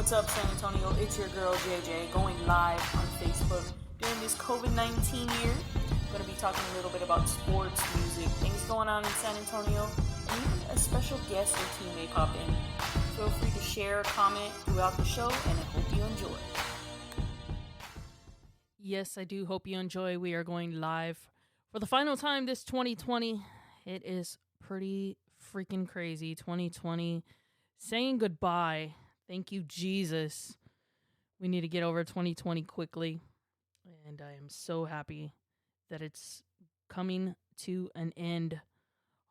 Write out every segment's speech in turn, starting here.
What's up, San Antonio? It's your girl JJ going live on Facebook during this COVID-19 year. I'm going to be talking a little bit about sports, music, things going on in San Antonio, and even a special guest or two may pop in. Feel free to share, comment throughout the show, and I hope you enjoy. Yes, I do hope you enjoy. We are going live for the final time this 2020. It is pretty freaking crazy. 2020 saying goodbye. Thank you, Jesus. We need to get over 2020 quickly. And I am so happy that it's coming to an end.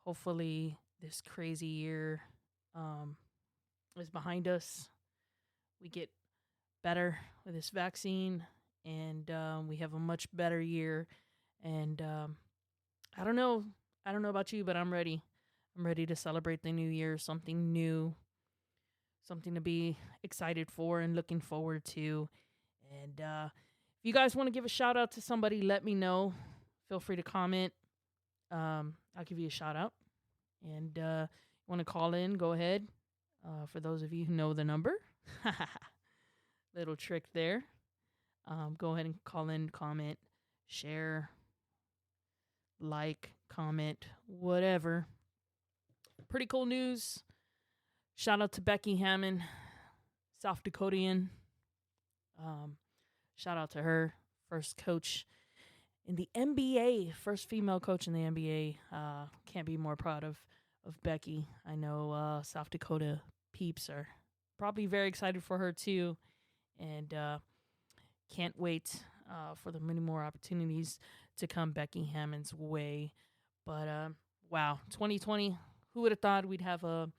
Hopefully, this crazy year is behind us. We get better with this vaccine, and we have a much better year. And I don't know about you, but I'm ready. I'm ready to celebrate the new year, something new, something to be excited for and looking forward to. And if you guys want to give a shout out to somebody, let me know. Feel free to comment. I'll give you a shout out. And you want to call in, go ahead. For those of you who know the number. Little trick there. Go ahead and call in, comment, share, like, comment, whatever. Pretty cool news. Shout out to Becky Hammon, South Dakotian. Shout out to her, first coach in the NBA, first female coach in the NBA. Can't be more proud of Becky. I know South Dakota peeps are probably very excited for her too, and can't wait for the many more opportunities to come Becky Hammon's way. But wow, 2020, who would have thought we'd have a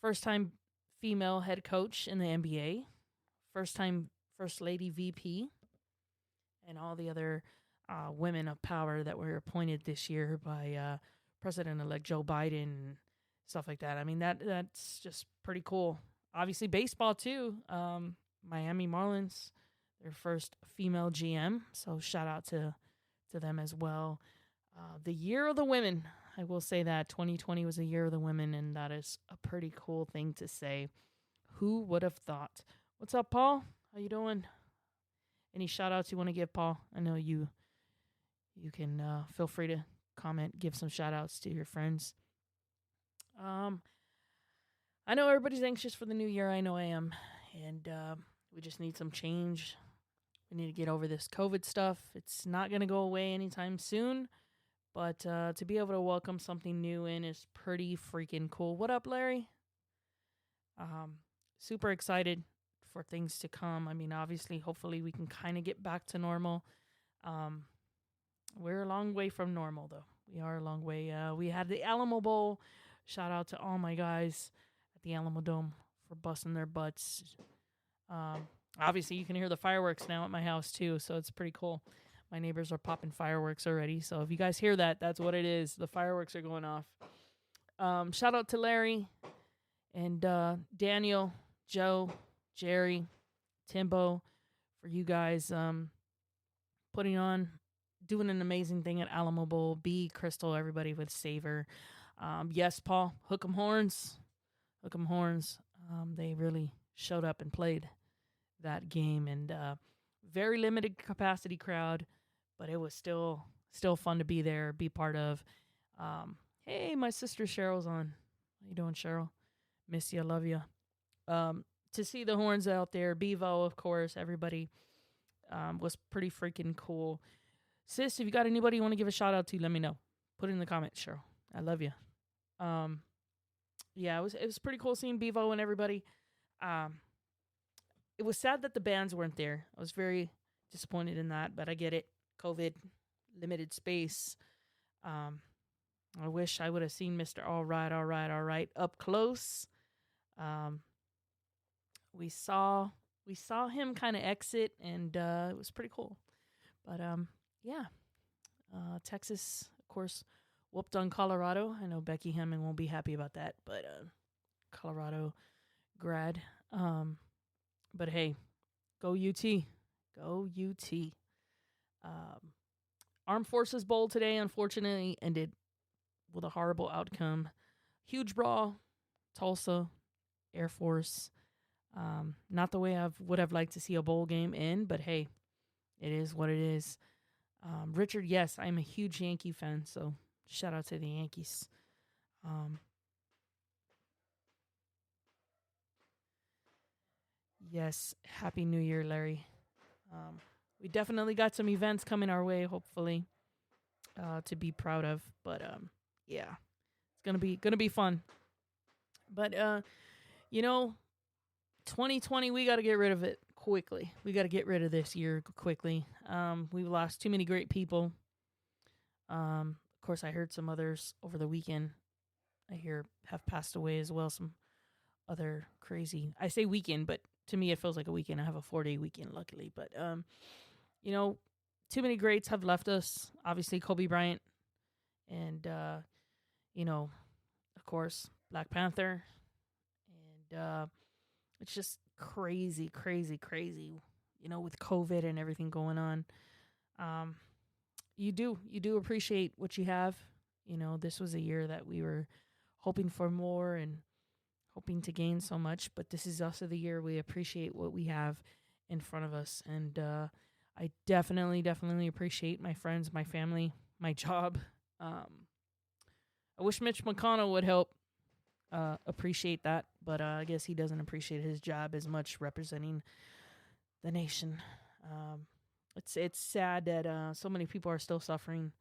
first-time female head coach in the NBA, first-time First Lady VP, and all the other women of power that were appointed this year by President-elect Joe Biden and stuff like that. I mean, that's just pretty cool. Obviously, baseball, too. Miami Marlins, their first female GM, so shout out to them as well. The year of the women. I will say that 2020 was a year of the women, and that is a pretty cool thing to say. Who would have thought? What's up, Paul? How you doing? Any shout-outs you want to give, Paul? I know you can feel free to comment, give some shout-outs to your friends. I know everybody's anxious for the new year. I know I am. And we just need some change. We need to get over this COVID stuff. It's not going to go away anytime soon. But to be able to welcome something new in is pretty freaking cool. What up, Larry? Super excited for things to come. I mean, obviously, hopefully we can kind of get back to normal. We're a long way from normal, though. We are a long way. We had the Alamo Bowl. Shout out to all my guys at the Alamo Dome for busting their butts. Obviously, you can hear the fireworks now at my house, too, so it's pretty cool. My neighbors are popping fireworks already. So if you guys hear that, that's what it is. The fireworks are going off. Shout out to Larry and Daniel, Joe, Jerry, Timbo, for you guys doing an amazing thing at Alamo Bowl. B, Crystal, everybody with Savor. Yes, Paul, Hook 'em Horns. Hook 'em Horns. They really showed up and played that game, and very limited capacity crowd, but it was still fun to be there, be part of. Hey, my sister Cheryl's on. How you doing, Cheryl? Miss you, love you. To see the Horns out there, Bevo, of course, everybody was pretty freaking cool. Sis, if you got anybody you want to give a shout out to, let me know. Put it in the comments, Cheryl. I love you. Yeah, it was pretty cool seeing Bevo and everybody. It was sad that the bands weren't there. I was very disappointed in that, but I get it. COVID, limited space. I wish I would have seen Mr. All Right up close. We saw him kind of exit, and it was pretty cool. But yeah, Texas, of course, whooped on Colorado. I know Becky Hammon won't be happy about that, but Colorado grad. But hey, go UT. Go UT. Armed Forces Bowl today, unfortunately, ended with a horrible outcome. Huge brawl, Tulsa, Air Force. Not the way I would have liked to see a bowl game end, but hey, it is what it is. Richard, yes, I'm a huge Yankee fan, so shout out to the Yankees. Um, yes, Happy New Year, Larry. We definitely got some events coming our way, hopefully, to be proud of. But yeah, it's gonna be fun. But you know, 2020, we got to get rid of it quickly. We got to get rid of this year quickly. We've lost too many great people. Of course, I heard some others over the weekend. I hear have passed away as well. Some other crazy. I say weekend, but to me it feels like a weekend. I have a 4-day weekend, luckily. But you know, too many greats have left us. Obviously, Kobe Bryant, and you know, of course, Black Panther, and it's just crazy, crazy, crazy. You know, with COVID and everything going on, um, you do appreciate what you have. You know, this was a year that we were hoping for more and hoping to gain so much, but this is also the year we appreciate what we have in front of us. And I definitely appreciate my friends, my family, my job. I wish Mitch McConnell would help appreciate that, but I guess he doesn't appreciate his job as much representing the nation. It's sad that so many people are still suffering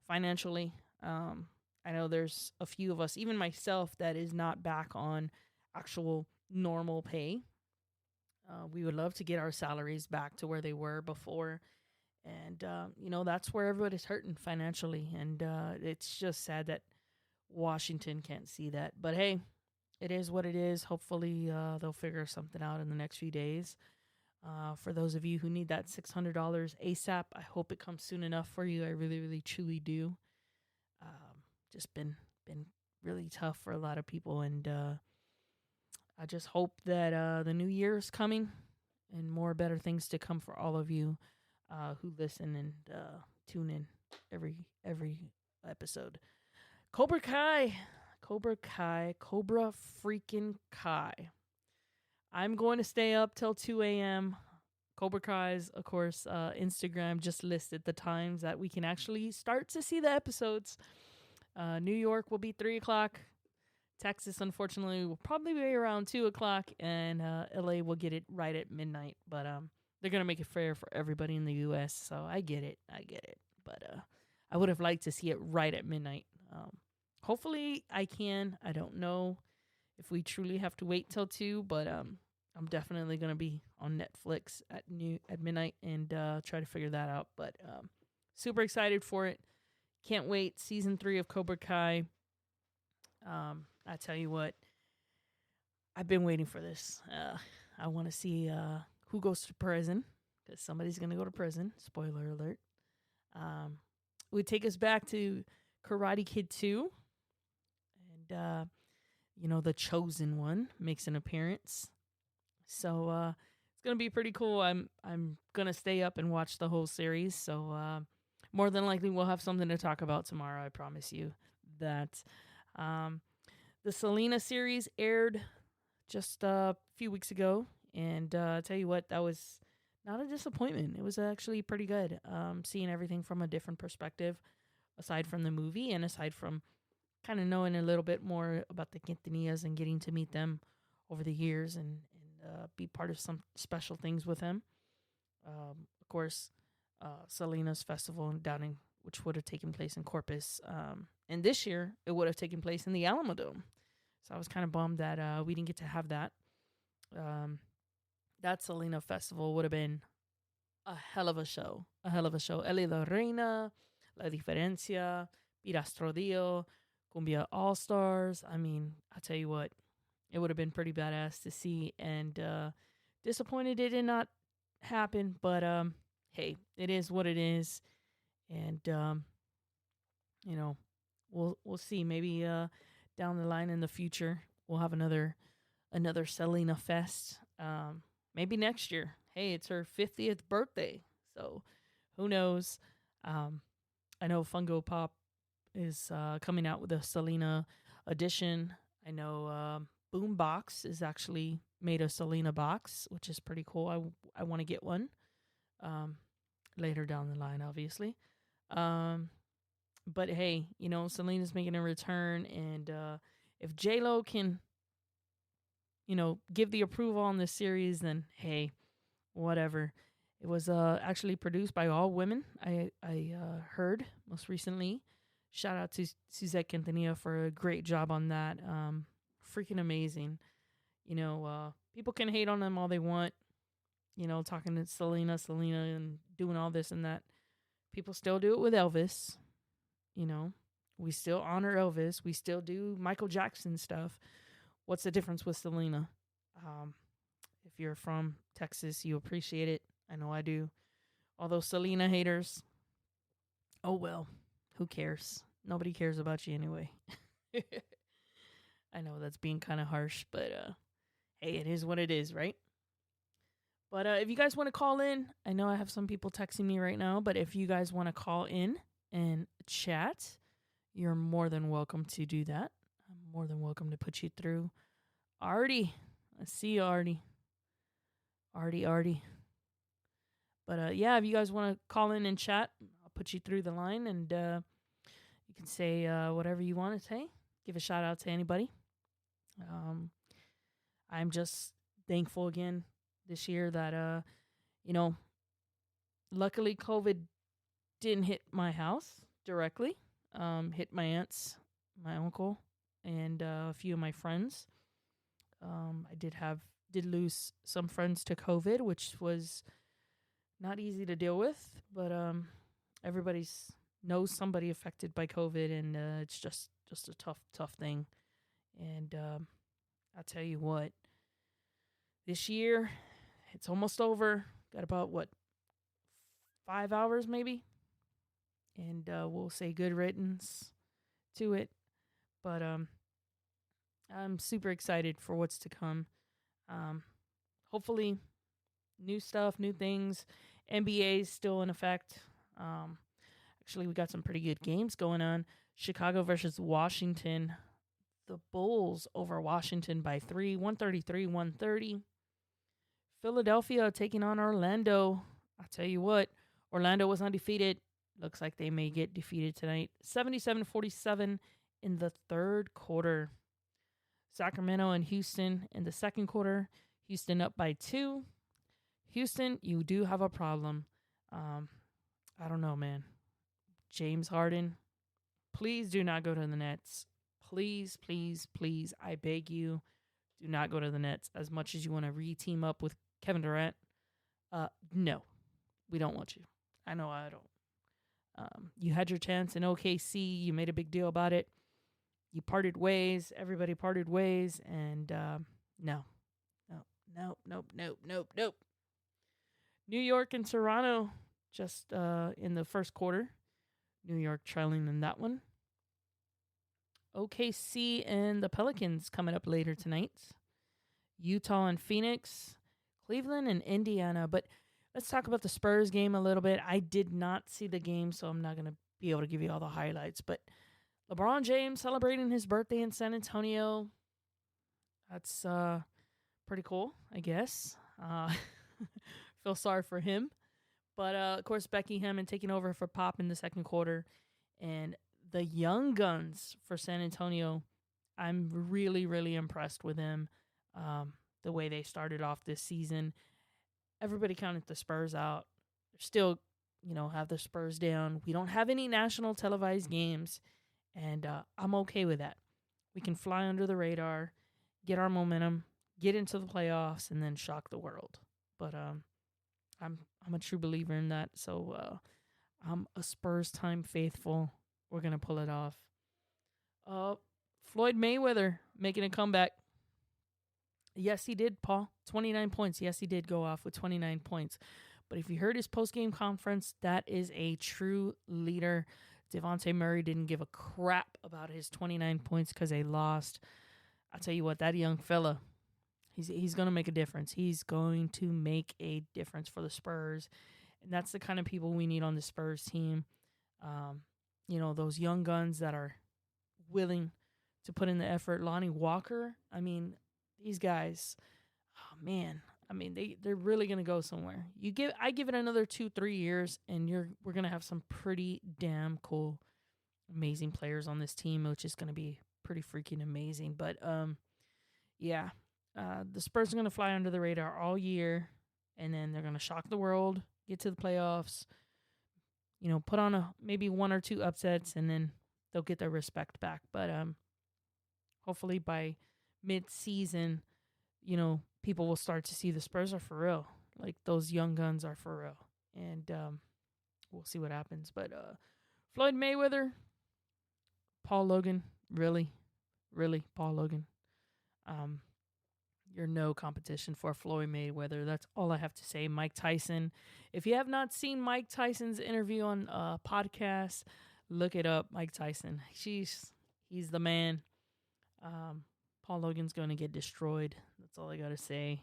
financially. I know there's a few of us, even myself, that is not back on actual normal pay. We would love to get our salaries back to where they were before. And, you know, that's where everybody's hurting financially. And it's just sad that Washington can't see that. But hey, it is what it is. Hopefully, they'll figure something out in the next few days. For those of you who need that $600 ASAP, I hope it comes soon enough for you. I really, really, truly do. Just been really tough for a lot of people, and I just hope that the new year is coming and more better things to come for all of you who listen and tune in every episode. Cobra freaking Kai. I'm going to stay up till 2 a.m. Cobra Kai's, of course, Instagram just listed the times that we can actually start to see the episodes. New York will be 3 o'clock. Texas, unfortunately, will probably be around 2 o'clock. And LA will get it right at midnight. But they're going to make it fair for everybody in the U.S. So I get it. But I would have liked to see it right at midnight. Hopefully I can. I don't know if we truly have to wait till 2. But I'm definitely going to be on Netflix at midnight and try to figure that out. But super excited for it. Can't wait. Season 3 of Cobra Kai. I tell you what, I've been waiting for this. I want to see who goes to prison, because somebody's going to go to prison. Spoiler alert. Would take us back to Karate Kid 2. And, you know, the Chosen One makes an appearance. So it's going to be pretty cool. I'm going to stay up and watch the whole series. So more than likely we'll have something to talk about tomorrow. I promise you that. The Selena series aired just a few weeks ago. And I tell you what, that was not a disappointment. It was actually pretty good. Seeing everything from a different perspective, aside from the movie and aside from kind of knowing a little bit more about the Quintanillas and getting to meet them over the years and be part of some special things with them. Of course, Selena's festival which would have taken place in Corpus. And this year, it would have taken place in the Alamodome. So I was kind of bummed that we didn't get to have that. That Selena festival would have been a hell of a show. Eli La Reina, La Diferencia, Pirastro Dio, Cumbia All-Stars. I mean, I tell you what, it would have been pretty badass to see. And disappointed it did not happen. But hey, it is what it is. And, you know, we'll see. Maybe down the line in the future, we'll have another Selena Fest. Maybe next year. Hey, it's her 50th birthday. So who knows? I know Fungo Pop is coming out with a Selena edition. I know Boombox is actually made a Selena box, which is pretty cool. I want to get one later down the line, obviously. But hey, Selena's making a return, and if J-Lo can, give the approval on this series, then hey, whatever. It was actually produced by all women. I heard most recently. Shout out to Suzette Quintanilla for a great job on that. Freaking amazing. People can hate on them all they want. Talking to Selena, and doing all this and that. People still do it with Elvis. We still honor Elvis. We still do Michael Jackson stuff. What's the difference with Selena? If you're from Texas, you appreciate it. I know I do. All those Selena haters, oh well, who cares? Nobody cares about you anyway. I know that's being kind of harsh, but hey, it is what it is, right? But if you guys want to call in, I know I have some people texting me right now, but if you guys want to call in and chat, you're more than welcome to do that. I'm more than welcome to put you through. Artie, I see you, Artie. Artie. But yeah, if you guys want to call in and chat, I'll put you through the line, and you can say whatever you want to say. Give a shout out to anybody. I'm just thankful again this year that luckily COVID didn't hit my house directly. Hit my aunts, my uncle, and a few of my friends. I did lose some friends to COVID, which was not easy to deal with, but everybody knows somebody affected by COVID, and it's just a tough thing. And I'll tell you what, this year, it's almost over. Got about, 5 hours maybe? And we'll say good riddance to it. But I'm super excited for what's to come. Hopefully, new stuff, new things. NBA is still in effect. Actually, we got some pretty good games going on. Chicago versus Washington. The Bulls over Washington by 3, 133-130. Philadelphia taking on Orlando. I'll tell you what, Orlando was undefeated. Looks like they may get defeated tonight. 77-47 in the third quarter. Sacramento and Houston in the second quarter. Houston up by 2. Houston, you do have a problem. I don't know, man. James Harden, please do not go to the Nets. Please, please, please, I beg you, do not go to the Nets. As much as you want to re-team up with Kevin Durant, no, we don't want you. I know I don't. You had your chance in OKC. You made a big deal about it. You parted ways. Everybody parted ways. And no. New York and Toronto just in the first quarter. New York trailing in that one. OKC and the Pelicans coming up later tonight. Utah and Phoenix. Cleveland and Indiana. But let's talk about the Spurs game a little bit. I did not see the game, so I'm not going to be able to give you all the highlights. But LeBron James celebrating his birthday in San Antonio. That's pretty cool, I guess. Feel sorry for him. But, of course, Becky Hammon taking over for Pop in the second quarter. And the young guns for San Antonio, I'm really, really impressed with them. The way they started off this season. Everybody counted the Spurs out. They're still, have the Spurs down. We don't have any national televised games. And I'm okay with that. We can fly under the radar, get our momentum, get into the playoffs, and then shock the world. But I'm a true believer in that. So I'm a Spurs time faithful. We're going to pull it off. Floyd Mayweather making a comeback. Yes, he did, Paul. 29 points. Yes, he did go off with 29 points. But if you heard his post-game conference, that is a true leader. Devontae Murray didn't give a crap about his 29 points because they lost. I'll tell you what, that young fella, he's going to make a difference. He's going to make a difference for the Spurs. And that's the kind of people we need on the Spurs team. Those young guns that are willing to put in the effort. Lonnie Walker, these guys, man, I mean, they're really gonna go somewhere. I give it another 2-3 years, and we're gonna have some pretty damn cool, amazing players on this team, which is gonna be pretty freaking amazing. But yeah, the Spurs are gonna fly under the radar all year, and then they're gonna shock the world, get to the playoffs, put on maybe 1 or 2 upsets, and then they'll get their respect back. But hopefully by mid-season, people will start to see the Spurs are for real. Like, those young guns are for real. And we'll see what happens. But Floyd Mayweather, Paul Logan, really, Paul Logan. You're no competition for Floyd Mayweather. That's all I have to say. Mike Tyson. If you have not seen Mike Tyson's interview on podcast, look it up. Mike Tyson. He's the man. Paul Logan's going to get destroyed. That's all I got to say.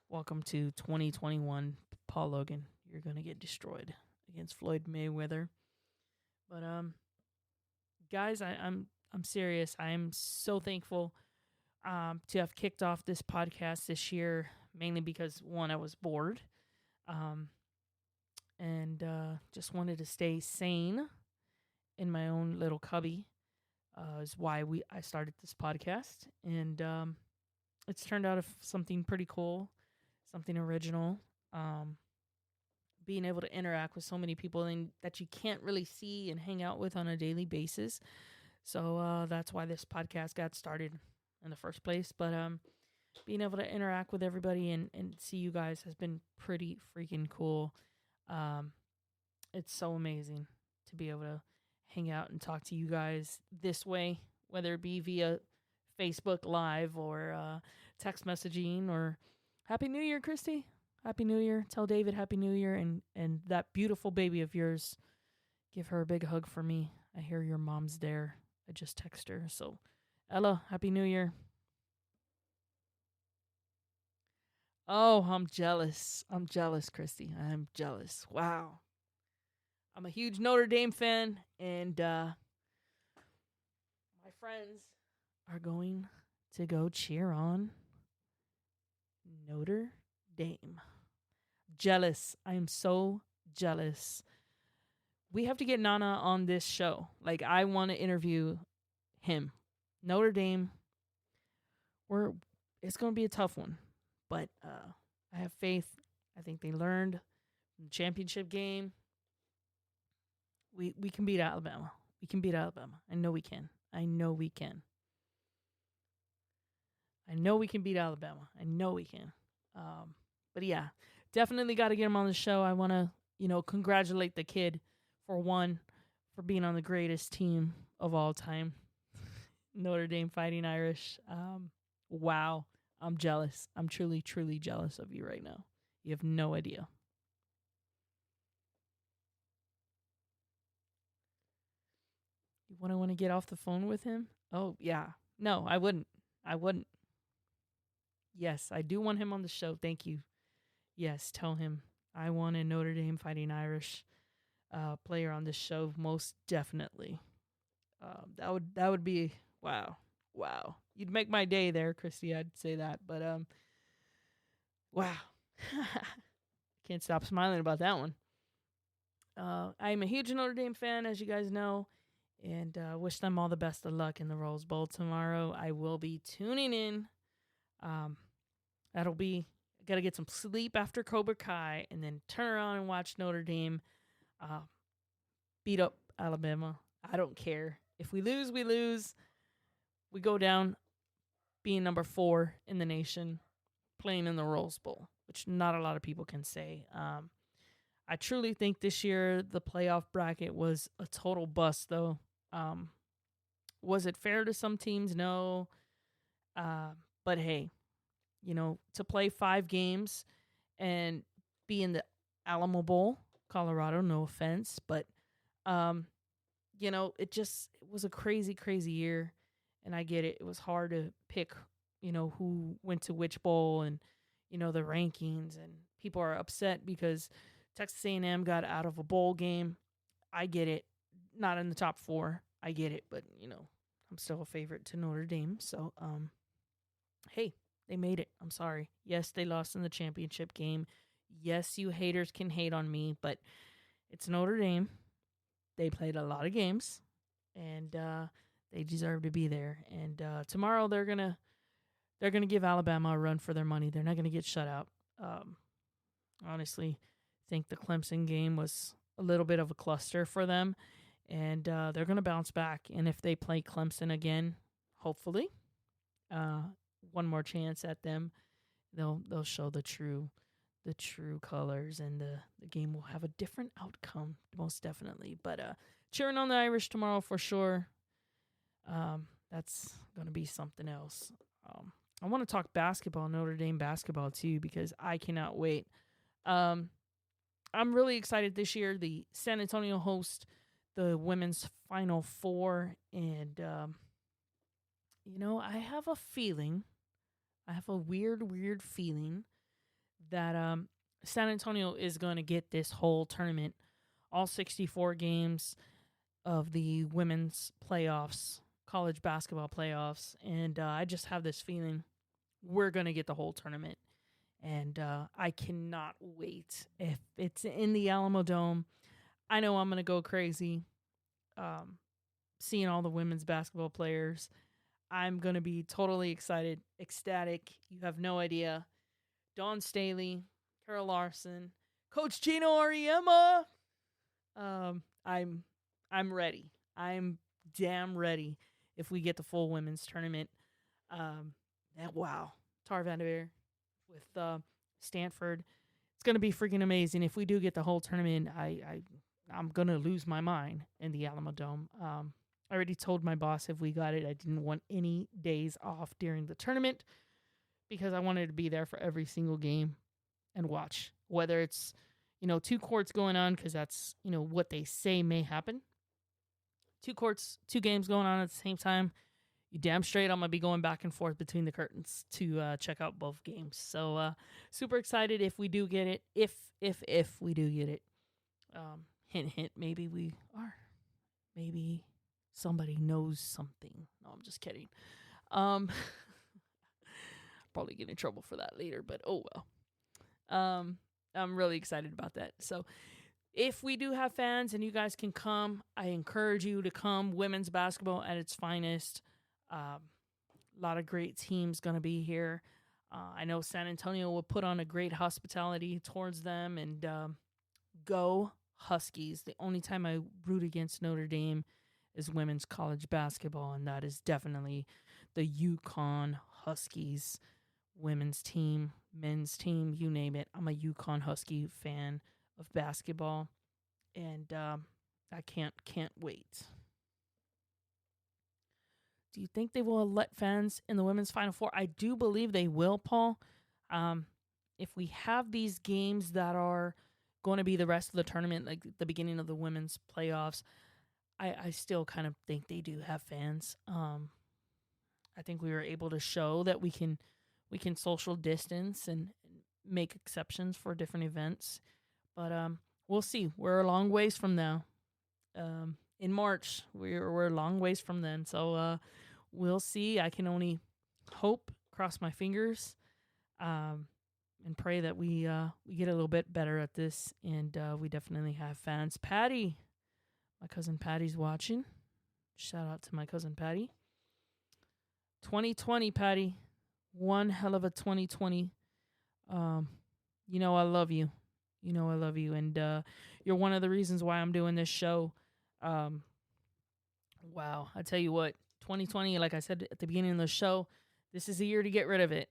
Welcome to 2021, Paul Logan. You're going to get destroyed against Floyd Mayweather. But guys, I'm serious. I am so thankful to have kicked off this podcast this year, mainly because, one, I was bored, and just wanted to stay sane in my own little cubby. Is why I started this podcast, and it's turned out something pretty cool, something original. Being able to interact with so many people that you can't really see and hang out with on a daily basis. So that's why this podcast got started in the first place. But being able to interact with everybody and see you guys has been pretty freaking cool. It's so amazing to be able to hang out and talk to you guys this way, whether it be via Facebook Live or text messaging or Happy New Year, Christy. Happy New Year. Tell David Happy New Year, and that beautiful baby of yours, give her a big hug for me. I hear your mom's there. I just text her. So, Ella, Happy New Year. Oh, I'm jealous. I'm jealous, Christy. I'm jealous. Wow. I'm a huge Notre Dame fan, and my friends are going to go cheer on Notre Dame. Jealous. I am so jealous. We have to get Nana on this show. Like, I want to interview him. Notre Dame, it's going to be a tough one, but I have faith. I think they learned from the championship game. We can beat Alabama. We can beat Alabama. I know we can. I know we can. I know we can beat Alabama. I know we can. But yeah, definitely got to get him on the show. I want to, congratulate the kid for being on the greatest team of all time, Notre Dame Fighting Irish. Wow. I'm jealous. I'm truly, truly jealous of you right now. You have no idea. You want to get off the phone with him? Oh, yeah. No, I wouldn't. Yes, I do want him on the show. Thank you. Yes, tell him I want a Notre Dame Fighting Irish player on this show, most definitely. That would be wow. You'd make my day there, Christy. I'd say that, but wow. Can't stop smiling about that one. I'm a huge Notre Dame fan, as you guys know, and wish them all the best of luck in the Rose Bowl tomorrow. I will be tuning in. That'll be, got to get some sleep after Cobra Kai and then turn around and watch Notre Dame beat up Alabama. I don't care. If we lose, we lose. We go down being number 4 in the nation, playing in the Rose Bowl, which not a lot of people can say. I truly think this year the playoff bracket was a total bust, though. Was it fair to some teams? No. But hey, to play 5 games and be in the Alamo Bowl, Colorado, no offense, but, it was a crazy, crazy year, and I get it. It was hard to pick, who went to which bowl and, the rankings, and people are upset because Texas A&M got out of a bowl game. I get it. Not in the top 4. I get it, but, I'm still a favorite to Notre Dame. So, hey, They made it. I'm sorry. Yes, they lost in the championship game. Yes, you haters can hate on me, but it's Notre Dame. They played a lot of games, and they deserve to be there. And tomorrow they're gonna give Alabama a run for their money. They're not gonna get shut out. Honestly, think the Clemson game was a little bit of a cluster for them, and they're gonna bounce back. And if they play Clemson again, hopefully, one more chance at them, they'll show the true colors, and the game will have a different outcome, most definitely. But cheering on the Irish tomorrow for sure. That's gonna be something else. I want to talk basketball, Notre Dame basketball too, because I cannot wait. I'm really excited this year. The San Antonio host the women's Final Four, and I have a feeling, I have a weird feeling that San Antonio is going to get this whole tournament, all 64 games of the women's playoffs, college basketball playoffs, and I just have this feeling we're going to get the whole tournament, and I cannot wait. If it's in the Alamo Dome, I know I'm going to go crazy seeing all the women's basketball players. I'm going to be totally excited, ecstatic. You have no idea. Dawn Staley, Carol Larson, Coach Gino Auriemma. I'm ready. I'm damn ready if we get the full women's tournament. Wow. Tar Vanderveer with Stanford. It's going to be freaking amazing. If we do get the whole tournament, I'm going to lose my mind in the Alamo Dome. I already told my boss if we got it, I didn't want any days off during the tournament because I wanted to be there for every single game and watch. Whether it's, 2 courts going on, because that's, what they say may happen. 2 courts, 2 games going on at the same time. You damn straight I'm going to be going back and forth between the curtains to check out both games. So super excited if we do get it. If we do get it. Hint, maybe we are. Maybe somebody knows something. No, I'm just kidding. Probably get in trouble for that later, but oh well. I'm really excited about that. So if we do have fans and you guys can come, I encourage you to come. Women's basketball at its finest. A lot of great teams going to be here. I know San Antonio will put on a great hospitality towards them, and go Huskies. The only time I root against Notre Dame is women's college basketball, and that is definitely the UConn Huskies women's team, men's team, you name it. I'm a UConn Husky fan of basketball, and I can't wait. Do you think they will let fans in the women's Final Four? I do believe they will, Paul. If we have these games that are going to be the rest of the tournament, like the beginning of the women's playoffs, I still kind of think they do have fans. I think we were able to show that we can social distance and make exceptions for different events. But we'll see. We're a long ways from now. In March, we're a long ways from then. So we'll see. I can only hope, cross my fingers, and pray that we get a little bit better at this, and we definitely have fans. Patty, my cousin Patty's watching. Shout out to my cousin Patty. 2020, Patty. One hell of a 2020. I love you. I love you, and you're one of the reasons why I'm doing this show. Wow, I tell you what, 2020, like I said at the beginning of the show, this is a year to get rid of it.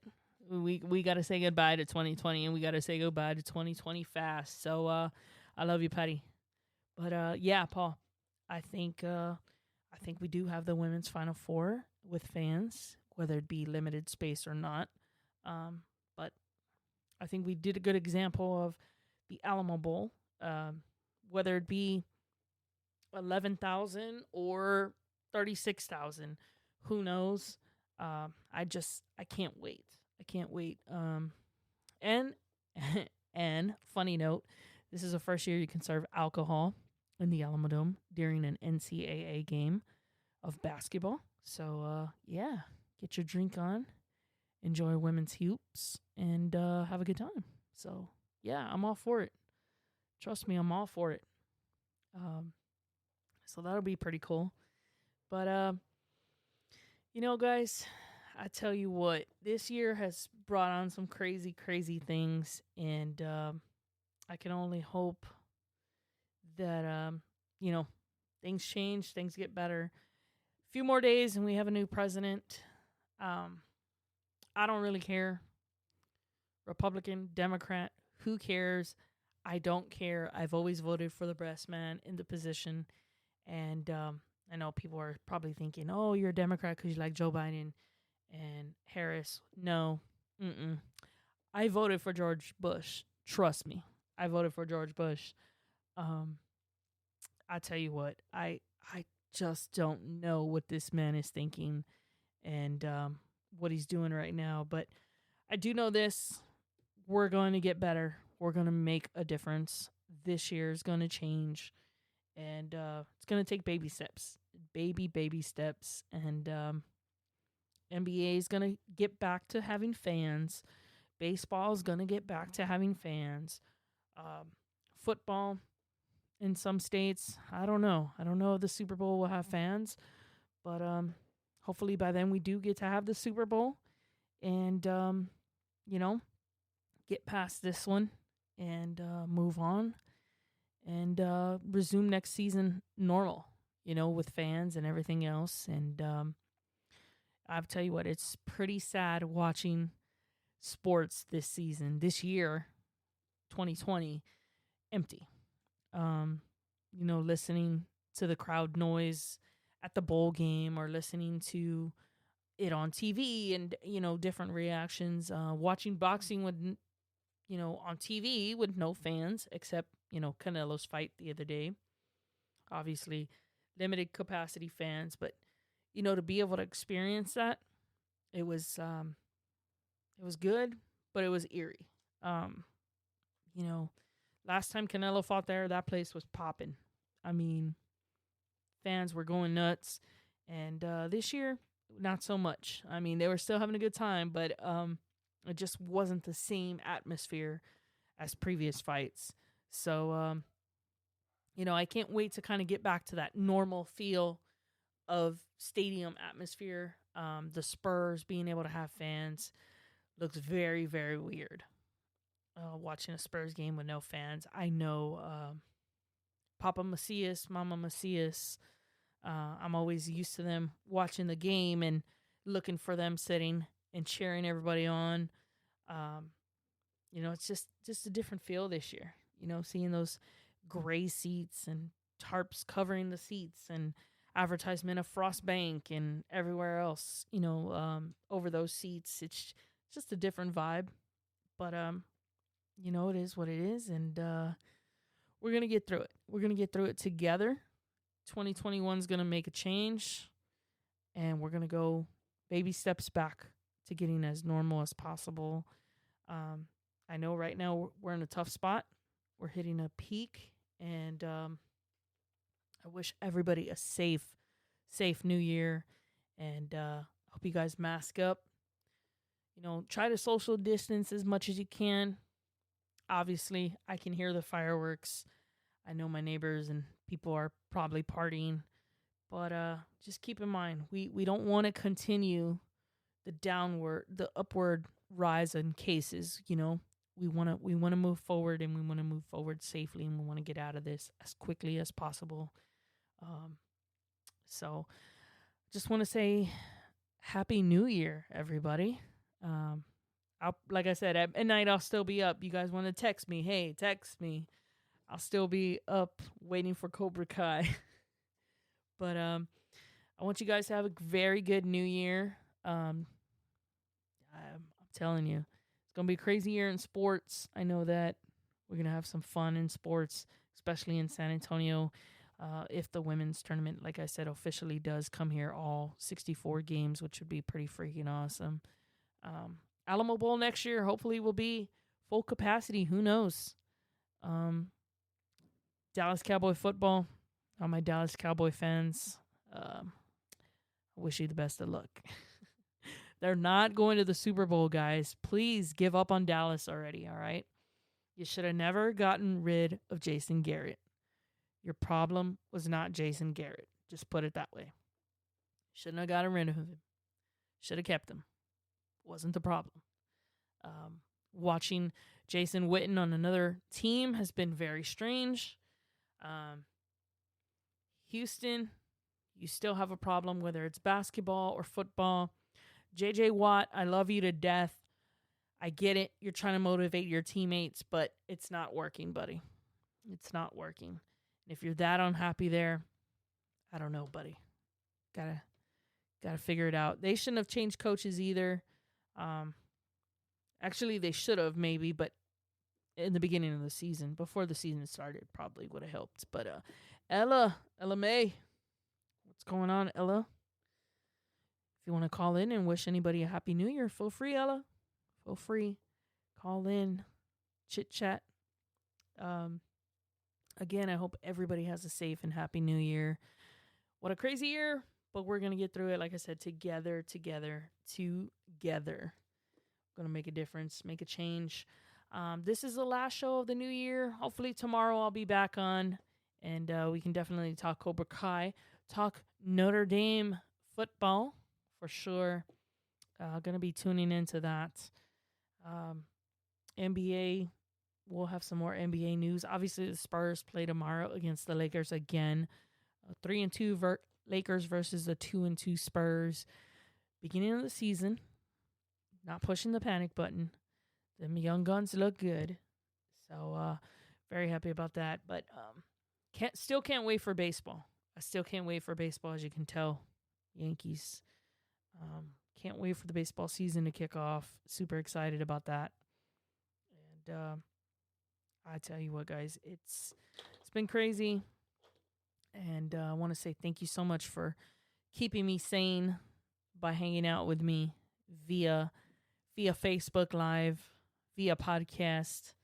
We got to say goodbye to 2020, and we got to say goodbye to 2020 fast. So I love you, Patty. But yeah, Paul, I think we do have the women's Final Four with fans, whether it be limited space or not. But I think we did a good example of the Alamo Bowl, whether it be 11,000 or 36,000, who knows? I can't wait. I can't wait. And funny note, this is the first year you can serve alcohol in the Alamo Dome during an NCAA game of basketball. So yeah, get your drink on, enjoy women's hoops, and have a good time. So, yeah, I'm all for it. Trust me, I'm all for it. Um, so that'll be pretty cool. But, guys, I tell you what, this year has brought on some crazy, crazy things. And I can only hope that, things change, things get better. A few more days and we have a new president. I don't really care. Republican, Democrat, who cares? I don't care. I've always voted for the best man in the position. And I know people are probably thinking, oh, you're a Democrat because you like Joe Biden and Harris. No. Mm-mm. I voted for George Bush. Trust me. I voted for George Bush. I tell you what, I just don't know what this man is thinking and what he's doing right now. But I do know this. We're going to get better. We're going to make a difference. This year is going to change. And it's going to take baby steps. Baby steps. And NBA is going to get back to having fans. Baseball is going to get back to having fans. Football in some states, I don't know. I don't know if the Super Bowl will have fans. But hopefully by then we do get to have the Super Bowl. And, get past this one and move on. And resume next season normal, with fans and everything else. And I'll tell you what, it's pretty sad watching sports this year, 2020, empty. Listening to the crowd noise at the bowl game or listening to it on TV and, different reactions. Watching boxing with, on TV with no fans except, Canelo's fight the other day. Obviously, limited capacity fans, but to be able to experience that, it was good, but it was eerie. Last time Canelo fought there, that place was popping. I mean, fans were going nuts, and this year, not so much. I mean, they were still having a good time, but it just wasn't the same atmosphere as previous fights. So, I can't wait to kind of get back to that normal feel of stadium atmosphere. The Spurs being able to have fans looks very, very weird. Watching a Spurs game with no fans. I know Papa Macias, Mama Macias. I'm always used to them watching the game and looking for them sitting and cheering everybody on. It's just a different feel this year. Seeing those gray seats and tarps covering the seats and advertisement of Frost Bank and everywhere else, over those seats. It's just a different vibe. But, it is what it is. And we're going to get through it. We're going to get through it together. 2021 is going to make a change. And we're going to go baby steps back to getting as normal as possible. I know right now we're in a tough spot. We're hitting a peak, and I wish everybody a safe New Year, and hope you guys mask up. Try to social distance as much as you can. Obviously, I can hear the fireworks. I know my neighbors and people are probably partying, but just keep in mind we don't want to continue the upward rise in cases. We want to move forward, and we want to move forward safely, and we want to get out of this as quickly as possible. So just want to say Happy New Year, everybody. Like I said, at midnight I'll still be up. You guys want to text me? Hey, text me. I'll still be up waiting for Cobra Kai. But I want you guys to have a very good New Year. I'm telling you, it's going to be a crazy year in sports. I know that we're going to have some fun in sports, especially in San Antonio. If the women's tournament, like I said, officially does come here, all 64 games, which would be pretty freaking awesome. Alamo Bowl next year hopefully will be full capacity. Who knows? Dallas Cowboy football. All my Dallas Cowboy fans, I wish you the best of luck. They're not going to the Super Bowl, guys. Please give up on Dallas already, all right? You should have never gotten rid of Jason Garrett. Your problem was not Jason Garrett. Just put it that way. Shouldn't have gotten rid of him. Should have kept him. Wasn't the problem. Watching Jason Witten on another team has been very strange. Houston, you still have a problem, whether it's basketball or football. JJ Watt, I love you to death. I get it. You're trying to motivate your teammates, but it's not working, buddy. It's not working. And if you're that unhappy there, I don't know, buddy. Gotta figure it out. They shouldn't have changed coaches either. Actually, they should have maybe, but in the beginning of the season, before the season started, probably would have helped. But Ella May, what's going on, Ella? If you want to call in and wish anybody a happy new year, feel free, Ella. Feel free. Call in, chit chat. Again, I hope everybody has a safe and happy new year. What a crazy year, but we're going to get through it. Like I said, together. Going to make a difference, make a change. This is the last show of the new year. Hopefully tomorrow I'll be back on, and we can definitely talk Cobra Kai, talk Notre Dame football for sure. Going to be tuning into that. NBA, we'll have some more NBA news. Obviously, the Spurs play tomorrow against the Lakers again. 3-2 Lakers versus the 2-2 Spurs. Beginning of the season. Not pushing the panic button. Them young guns look good. So, very happy about that. But still can't wait for baseball. I still can't wait for baseball, as you can tell. Yankees. Can't wait for the baseball season to kick off. Super excited about that. And I tell you what, guys, it's been crazy. And I want to say thank you so much for keeping me sane by hanging out with me via Facebook Live, via podcast.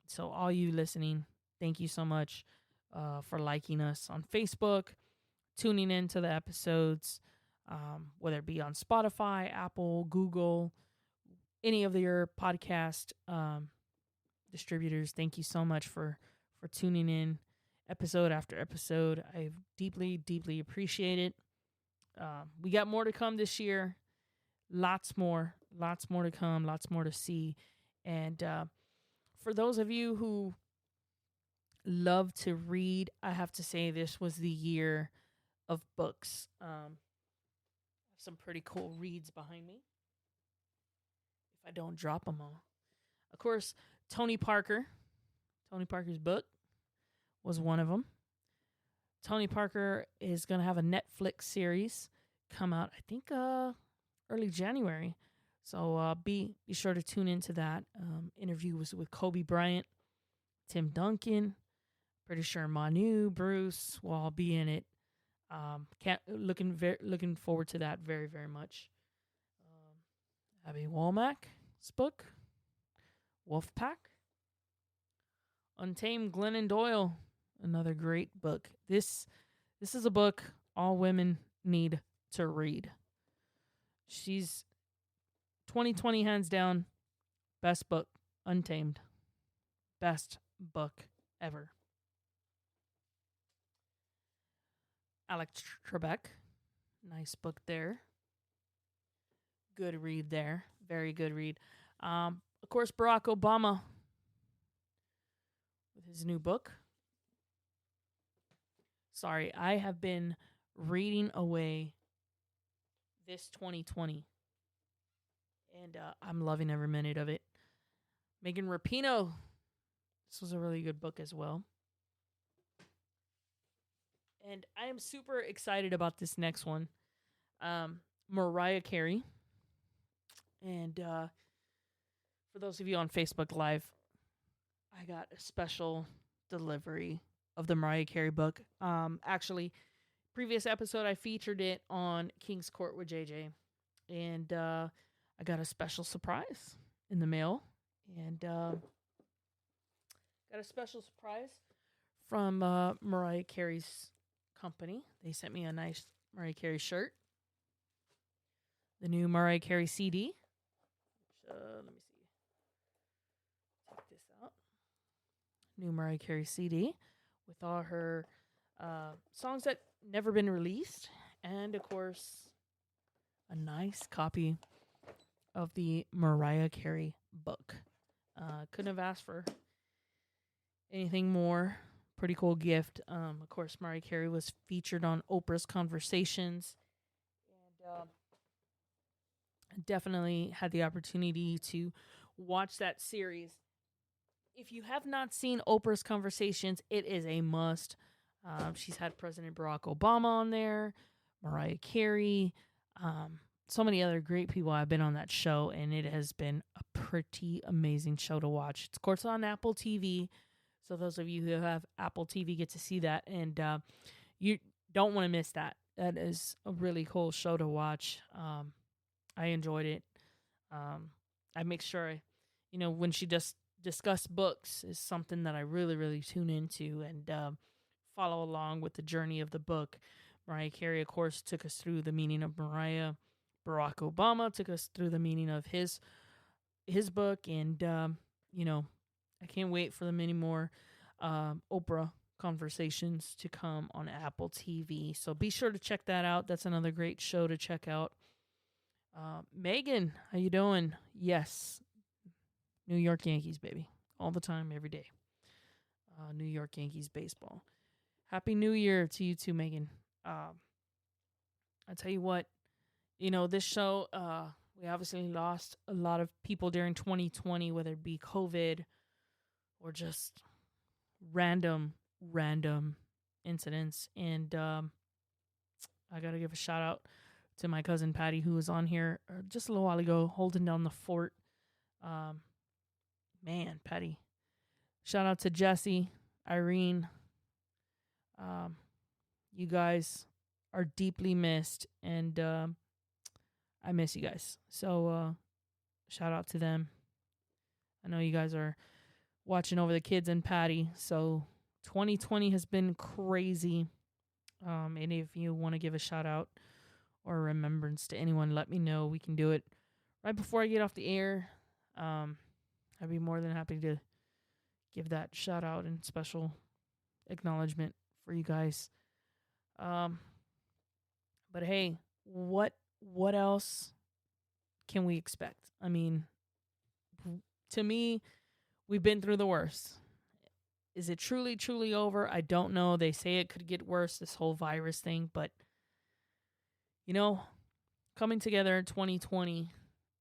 So all you listening, thank you so much for liking us on Facebook, tuning into the episodes, whether it be on Spotify, Apple, Google, any of your podcast distributors. Thank you so much for tuning in episode after episode. I deeply, deeply appreciate it. We got more to come this year. Lots more to come, lots more to see. And for those of you who love to read, I have to say this was the year of books. Some pretty cool reads behind me. If I don't drop them all. Of course, Tony Parker's book was one of them. Tony Parker is going to have a Netflix series come out, I think, early January. So be sure to tune into that. Interview was with Kobe Bryant, Tim Duncan. Pretty sure Manu, Bruce will all be in it. Looking forward to that very, very much. Abby Womack's book, Wolfpack. Untamed Glennon Doyle, another great book. This is a book all women need to read. She's 2020 hands down best book, Untamed. Best book ever. Alex Trebek, nice book there. Good read there. Very good read. Of course, Barack Obama with his new book. Sorry, I have been reading away this 2020. And I'm loving every minute of it. Megan Rapinoe. This was a really good book as well. And I am super excited about this next one. Mariah Carey. And for those of you on Facebook Live, I got a special delivery of the Mariah Carey book. Actually, previous episode, I featured it on King's Court with JJ. And I got a special surprise in the mail. And got a special surprise from Mariah Carey's company. They sent me a nice Mariah Carey shirt. the new Mariah Carey CD. Let me see. Check this out. New Mariah Carey CD with all her songs that never been released, and of course, a nice copy of the Mariah Carey book. Couldn't have asked for anything more. Pretty cool gift. Of course, Mariah Carey was featured on Oprah's Conversations, and definitely had the opportunity to watch that series. If you have not seen Oprah's Conversations, it is a must. She's had President Barack Obama on there, Mariah Carey, so many other great people have been on that show, and it has been a pretty amazing show to watch. It's, of course, on Apple TV, so those of you who have Apple TV get to see that, and you don't want to miss that. That is a really cool show to watch. I enjoyed it. I make sure, when she just discuss books is something that I really, really tune into and follow along with the journey of the book. Mariah Carey, of course, took us through the meaning of Mariah. Barack Obama took us through the meaning of his book, and I can't wait for the many more Oprah Conversations to come on Apple TV. So be sure to check that out. That's another great show to check out. Megan, how you doing? Yes, New York Yankees, baby, all the time, every day. New York Yankees baseball. Happy New Year to you too, Megan. I tell you what, this show, we obviously lost a lot of people during 2020, whether it be COVID or just random incidents. And I got to give a shout out to my cousin Patty, who was on here just a little while ago, holding down the fort. Man, Patty. Shout out to Jesse, Irene. You guys are deeply missed, and I miss you guys. So shout out to them. I know you guys are watching over the kids and Patty. So 2020 has been crazy. Any of you want to give a shout out or a remembrance to anyone, let me know. We can do it right before I get off the air. I'd be more than happy to give that shout out and special acknowledgement for you guys. But hey, what else can we expect? I mean, to me, we've been through the worst. Is it truly over? I don't know. They say it could get worse, this whole virus thing, but coming together in 2020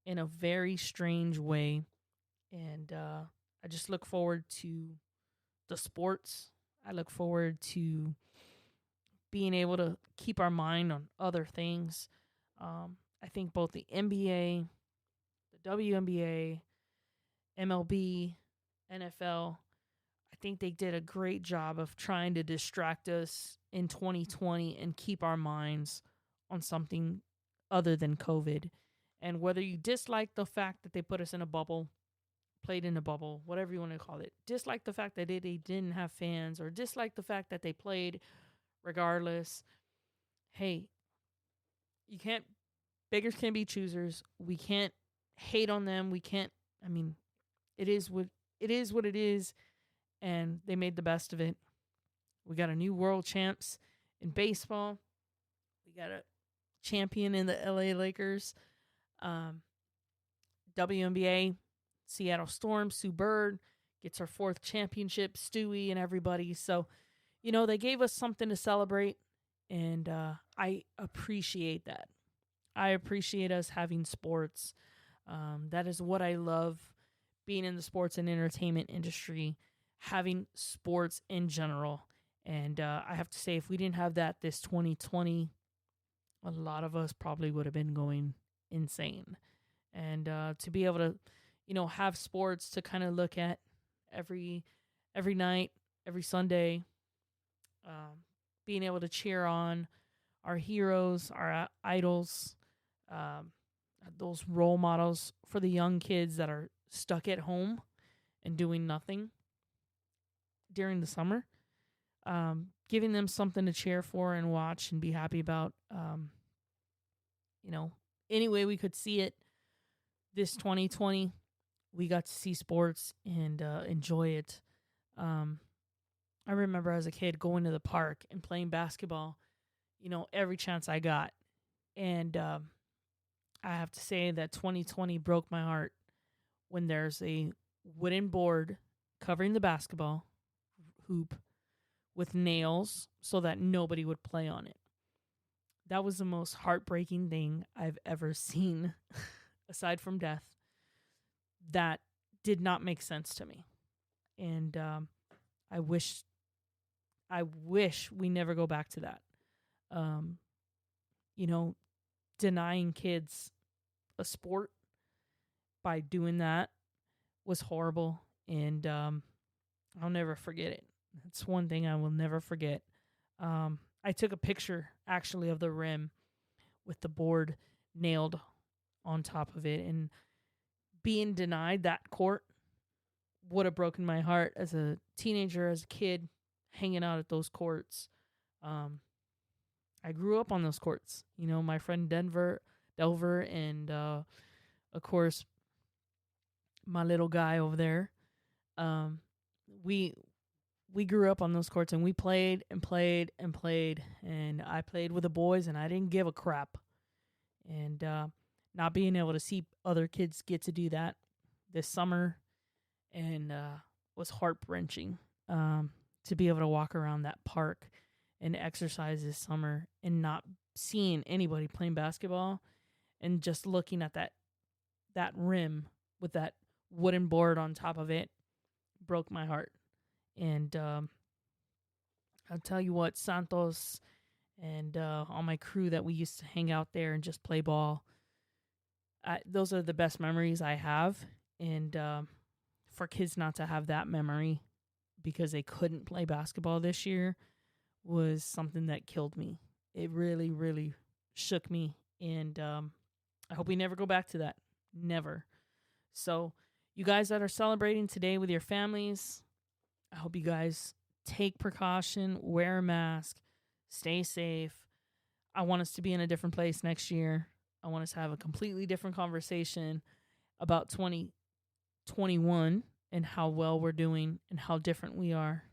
in a very strange way. And I just look forward to the sports. I look forward to being able to keep our mind on other things. I think both the NBA, the WNBA, MLB, NFL, I think they did a great job of trying to distract us in 2020 and keep our minds on something other than COVID. And whether you dislike the fact that they put us in a bubble, played in a bubble, whatever you want to call it, dislike the fact that they didn't have fans, or dislike the fact that they played regardless, hey, beggars can't be choosers. We can't hate on them. It is what it is, and they made the best of it. We got a new world champs in baseball. We got a champion in the LA Lakers. WNBA, Seattle Storm, Sue Bird gets her 4th championship, Stewie and everybody. So, they gave us something to celebrate, and I appreciate that. I appreciate us having sports. That is what I love, being in the sports and entertainment industry, having sports in general. And I have to say, if we didn't have that this 2020, a lot of us probably would have been going insane. And to be able to, have sports to kind of look at every night, every Sunday, being able to cheer on our heroes, our idols, those role models for the young kids that are stuck at home and doing nothing during the summer, giving them something to cheer for and watch and be happy about. any way we could see it this 2020, we got to see sports and enjoy it. I remember as a kid going to the park and playing basketball, every chance I got. And I have to say that 2020 broke my heart when there's a wooden board covering the basketball hoop with nails so that nobody would play on it. That was the most heartbreaking thing I've ever seen, aside from death. That did not make sense to me. And I wish we never go back to that. Denying kids a sport by doing that was horrible. And I'll never forget it. It's one thing I will never forget. I took a picture, actually, of the rim with the board nailed on top of it. And being denied that court would have broken my heart as a teenager, as a kid, hanging out at those courts. I grew up on those courts. My friend Delver, and, of course, my little guy over there. We grew up on those courts, and we played and played and played, and I played with the boys, and I didn't give a crap. And not being able to see other kids get to do that this summer and was heart-wrenching to be able to walk around that park and exercise this summer and not seeing anybody playing basketball and just looking at that rim with that wooden board on top of it broke my heart. And I'll tell you what, Santos and all my crew that we used to hang out there and just play ball, those are the best memories I have. And for kids not to have that memory because they couldn't play basketball this year was something that killed me. It really, really shook me. And I hope we never go back to that. Never. So you guys that are celebrating today with your families, I hope you guys take precaution, wear a mask, stay safe. I want us to be in a different place next year. I want us to have a completely different conversation about 2021 and how well we're doing and how different we are.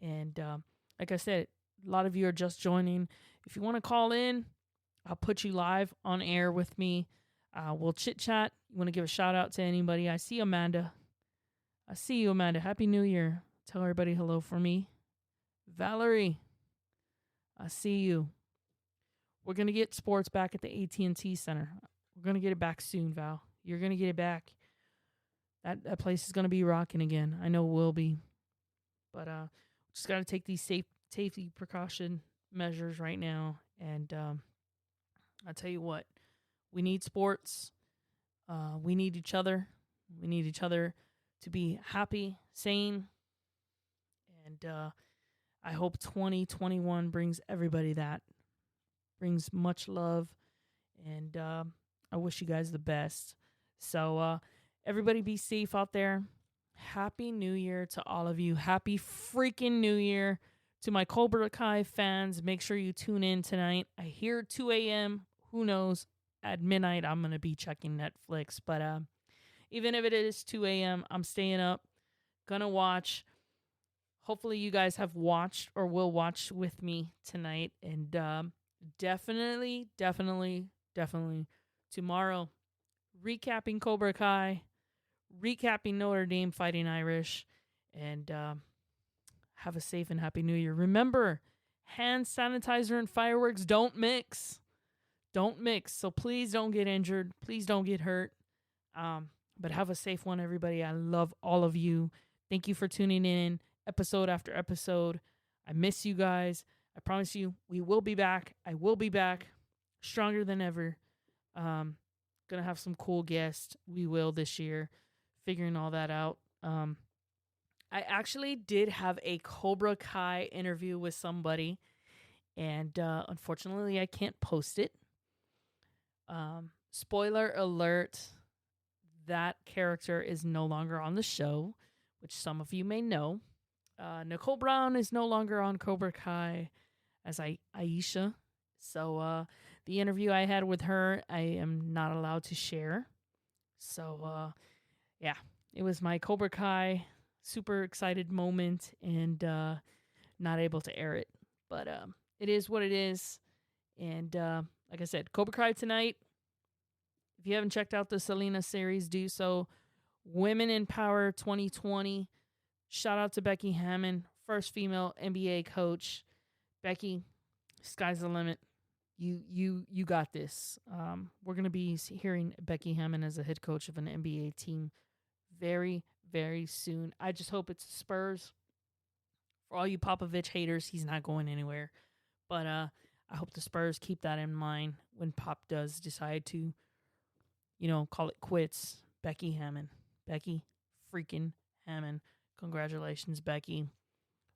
And like I said, a lot of you are just joining. If you want to call in, I'll put you live on air with me. We'll chit chat. You want to give a shout out to anybody? I see Amanda. I see you, Amanda. Happy New Year. Tell everybody hello for me. Valerie, I see you. We're going to get sports back at the AT&T Center. We're going to get it back soon, Val. You're going to get it back. That place is going to be rocking again. I know it will be. But just got to take these safety precaution measures right now. And I'll tell you what. We need sports. We need each other. We need each other to be happy, sane. And I hope 2021 brings everybody that. Brings much love. And I wish you guys the best. So everybody be safe out there. Happy New Year to all of you. Happy freaking New Year to my Cobra Kai fans. Make sure you tune in tonight. I hear 2 a.m. Who knows? At midnight, I'm going to be checking Netflix. But even if it is 2 a.m., I'm staying up. Gonna watch. Hopefully you guys have watched or will watch with me tonight. And definitely tomorrow, recapping Cobra Kai, recapping Notre Dame Fighting Irish, and have a safe and happy New Year. Remember, hand sanitizer and fireworks don't mix. Don't mix. So please don't get injured. Please don't get hurt. But have a safe one, everybody. I love all of you. Thank you for tuning in episode after episode. I miss you guys. I promise you, we will be back. I will be back stronger than ever. Gonna have some cool guests. We will this year. Figuring all that out. I actually did have a Cobra Kai interview with somebody. And unfortunately, I can't post it. Spoiler alert, that character is no longer on the show, which some of you may know. Nicole Brown is no longer on Cobra Kai as Aisha. So The interview I had with her, I am not allowed to share. So, yeah, it was my Cobra Kai super excited moment and not able to air it. But it is what it is. And like I said, Cobra Kai tonight. If you haven't checked out the Selena series, do so. Women in Power 2020. Shout out to Becky Hammon, first female NBA coach. Becky, sky's the limit. You got this. We're gonna be hearing Becky Hammon as a head coach of an NBA team very, very soon. I just hope it's Spurs. For all you Popovich haters, he's not going anywhere. But I hope the Spurs keep that in mind when Pop does decide to, call it quits. Becky Hammon. Becky freaking Hammon. Congratulations, Becky.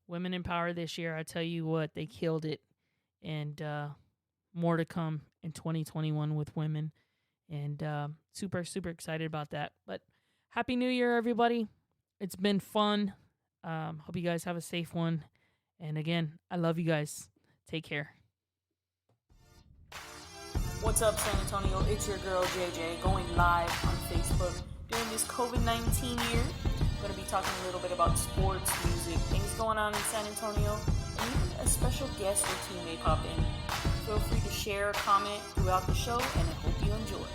Women in Power this year, I tell you what, they killed it. And more to come in 2021 with women. And super, super excited about that. But Happy New Year, everybody. It's been fun. Hope you guys have a safe one. And again, I love you guys. Take care. What's up, San Antonio? It's your girl, JJ, going live on Facebook during this COVID-19 year. I'm going to be talking a little bit about sports, music, things going on in San Antonio, and even a special guest or two may pop in. Feel free to share or comment throughout the show, and I hope you enjoy.